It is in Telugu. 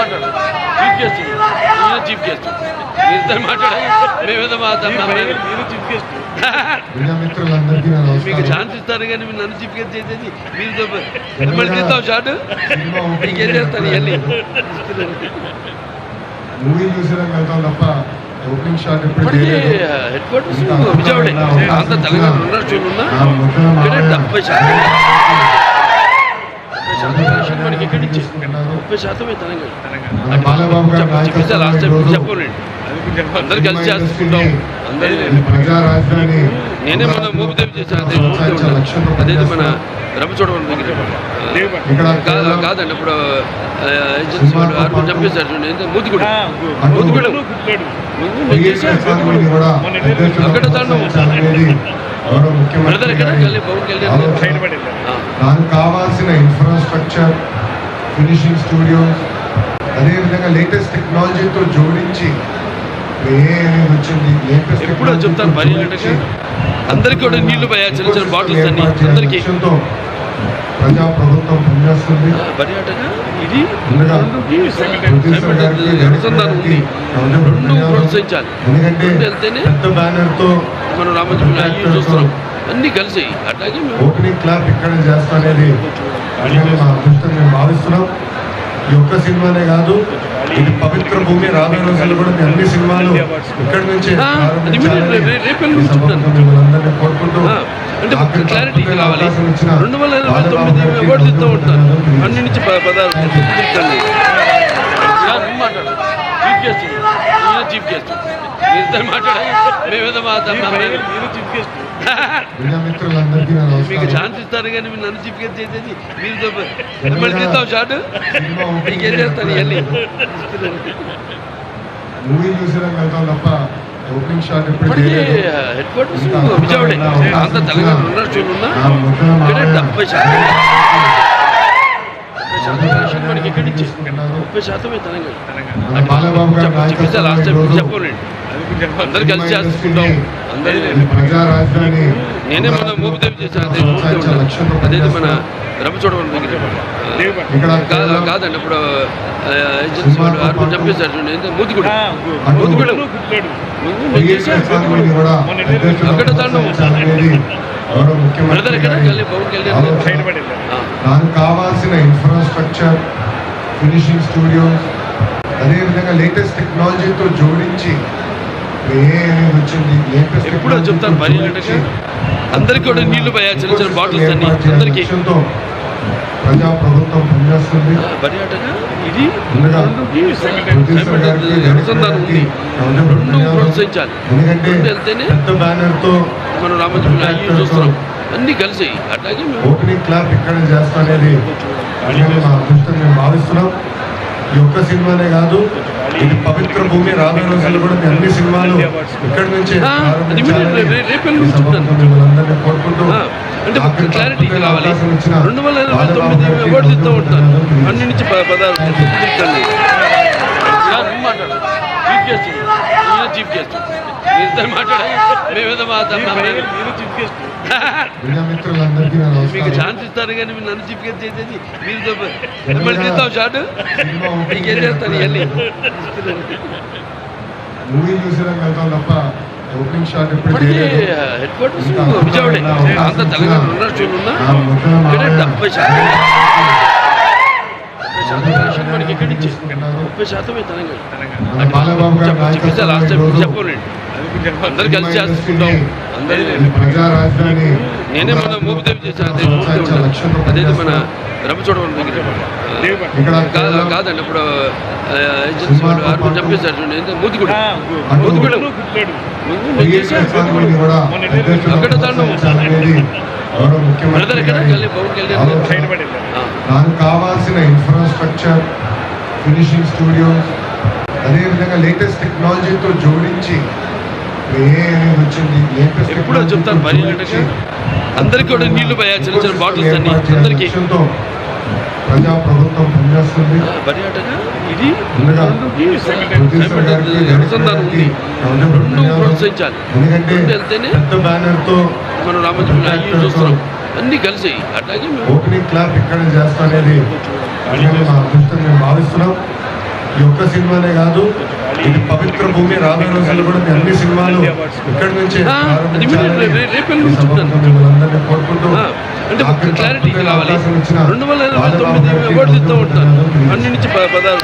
మాట్లాడు చీఫ్ గెస్ట్ చీఫ్ గెస్ట్ మీరిద్దరు మాట్లాడాలి మేమేదో మాట్లాడుతున్నాం మీకు ఛాన్స్ ఇస్తారు కానీ మీరు నన్ను చీఫ్ గెస్ట్ చేసేది మీరు మళ్ళీ తీస్తాం షార్ట్ మీకేం చేస్తాను ఇవన్నీ మూవీ చూసినా వెళ్తాం తప్ప ఓపెనింగ్ షాట్ హెడ్ క్వార్టర్స్ విజయవాడే అంత తెలంగాణ ఉన్నారు చూడున్నా 70% మనకి ఇక్కడి నుంచి 30% తెలంగాణ చూపిస్తే లాస్ట్ టైం చెప్పండి అందరు కలిసి చేసుకుంటాం నేనే మన మూపిదేవి చేశాను అదే మన రమచోడవరం దగ్గర కాదండి ఇప్పుడు ఏజెన్సీ వాళ్ళు ఆరు చంపేశారు చూడండి మూతిగూడ అక్కడ దానికి కావాల్సిన ఇన్ఫ్రాస్ట్రక్చర్ ఫినిషింగ్ స్టూడియోస్ అదేవిధంగా లేటెస్ట్ టెక్నాలజీతో జోడించి వచ్చింది లేటెస్ట్ ఎప్పుడో చెప్తాను పర్యాటక అందరికీ కూడా నీళ్లు పోయా చిన్న చిన్న బాటిల్స్ అన్ని అందరికీ ప్రజా ప్రభుత్వం పనిచేస్తుంది పర్యాటక ఇది అనుసంధానం ఉంది రెండు ప్రోత్సహించాలి ఎందుకంటే వెళ్తేనే పెద్ద బ్యానర్ తో మనం రామోజీపురం అయ్యి చూస్తున్నాం అన్ని కలిసి అట్లాగే ఓపెనింగ్ క్లాప్ ఇక్కడ చేస్తా అనేది మా అదృష్టం మేము భావిస్తున్నాం ఈ ఒక్క సినిమానే కాదు ఇది పవిత్ర భూమి రాబోయే రోజుల్లో కూడా అన్ని సినిమాలు ఇక్కడి నుంచి కోరుకుంటూ అంటే క్లారిటీ కావాలి 2029 అవార్డ్స్ ఇస్తూ ఉంటాను అన్ని నుంచి పదాలు మాట్లాడు చీఫ్ గెస్ట్ చీఫ్ గెస్ట్ మీరిద్దరు మాట్లాడాలి మేమేదో మాట్లాడుతున్నాం మీకు ఛాన్స్ ఇస్తారు కానీ మీరు నన్ను చీఫ్ గెస్ట్ చేసేది మీరు మళ్ళీ తీస్తాం షార్ట్ మీకేం చేస్తాను ఇవన్నీ మూవీ చూసినా వెళ్తాం తప్ప ఓపెనింగ్ షాట్ హెడ్ క్వార్టర్స్ విజయవాడే అంత తెలంగాణ ఉన్నారు చూడున్నా 70% మనకి ఇక్కడి నుంచి 30% తెలంగాణ చూపిస్తే లాస్ట్ టైం చెప్పండి అందరు కలిసి చేసుకుంటాం నేనే మన మూపిదేవి చేశాను అదే మన రమచోడవరం దగ్గర కాదండి ఇప్పుడు ఏజెన్సీ వాళ్ళు ఆరు చంపేశారు చూడండి మూతిగూడ అక్కడ దానికి కావాల్సిన ఇన్ఫ్రాస్ట్రక్చర్ ఫినిషింగ్ స్టూడియోస్ అదేవిధంగా లేటెస్ట్ టెక్నాలజీతో జోడించి వచ్చింది లేటెస్ట్ ఎప్పుడో చెప్తాను పర్యాటక అందరికీ కూడా నీళ్లు పోయా చిన్న చిన్న బాటిల్స్ అన్ని అందరికీ ప్రజా ప్రభుత్వం పనిచేస్తుంది పర్యాటక ఇది అనుసంధానం ఉంది రెండు ప్రోత్సహించాలి ఎందుకంటే వెళ్తేనే పెద్ద బ్యానర్ తో మనం రామోజీపురం అయ్యి చూస్తున్నాం అన్ని కలిసి అట్లాగే ఓపెనింగ్ క్లాప్ ఇక్కడ చేస్తా అనేది మా అదృష్టం మేము భావిస్తున్నాం ఈ ఒక్క సినిమానే కాదు ఇది పవిత్ర భూమి రాబోయే రోజుల్లో కూడా అన్ని సినిమాలు ఇక్కడి నుంచి కోరుకుంటూ అంటే క్లారిటీ కావాలి 2029 అవార్డ్స్ ఇస్తూ ఉంటాను అన్ని నుంచి పదాలు మాట్లాడు చీఫ్ గెస్ట్ చీఫ్ గెస్ట్ మీరిద్దరు మాట్లాడాలి మేమేదో మాట్లాడుతున్నాం మీకు ఛాన్స్ ఇస్తారు కానీ మీరు నన్ను చీఫ్ గెస్ట్ చేసేది మీరు మళ్ళీ తీస్తాం షార్ట్ మీకేం చేస్తాను ఇవన్నీ మూవీ చూసినా వెళ్తాం తప్ప ఓపెనింగ్ షాట్ హెడ్ క్వార్టర్స్ విజయవాడే అంత తెలంగాణ ఉన్నారు చూడున్నా 70% మనకి ఇక్కడి నుంచి 30% తెలంగాణ చూపిస్తే లాస్ట్ టైం చెప్పండి అందరు కలిసి చేసుకుంటాం నేనే మన మూపిదేవి చేశాను అదే మన రమచోడవరం దగ్గర కాదండి ఇప్పుడు ఏజెన్సీ వాళ్ళు ఆరు చంపేశారు చూడండి మూతిగూడ అక్కడ దానికి కావాల్సిన ఇన్ఫ్రాస్ట్రక్చర్ ఫినిషింగ్ స్టూడియోస్ అదేవిధంగా లేటెస్ట్ టెక్నాలజీతో జోడించి వచ్చింది లేటెస్ట్ ఎప్పుడో చెప్తాను పర్యాటక అందరికీ కూడా నీళ్లు పోయా చిన్న చిన్న బాటిల్స్ అన్ని అందరికీ ప్రజా ప్రభుత్వం పనిచేస్తుంది పర్యాటక ఇది అనుసంధానం ఉంది రెండు ప్రోత్సహించాలి ఎందుకంటే వెళ్తేనే పెద్ద బ్యానర్ తో మనం రామోజీపురం అయ్యి చూస్తున్నాం అన్ని కలిసి అట్లాగే ఓపెనింగ్ క్లాప్ ఇక్కడ చేస్తా అనేది మా అదృష్టం మేము భావిస్తున్నాం ఈ ఈ ఒక్క సినిమానే కాదు, ఇది పవిత్ర భూమి. రాబోయే రోజుల్లో కూడా మీ అన్ని సినిమాలు ఇక్కడి నుంచే ప్రారంభించాలని ఈ సభకు మిమ్మల్ని అందరినీ కోరుకుంటూ అంటే క్లారిటీ కావాలి. 2009 అవార్డ్స్ ఇస్తూ ఉంటాను, అన్ని నుంచి పదాలు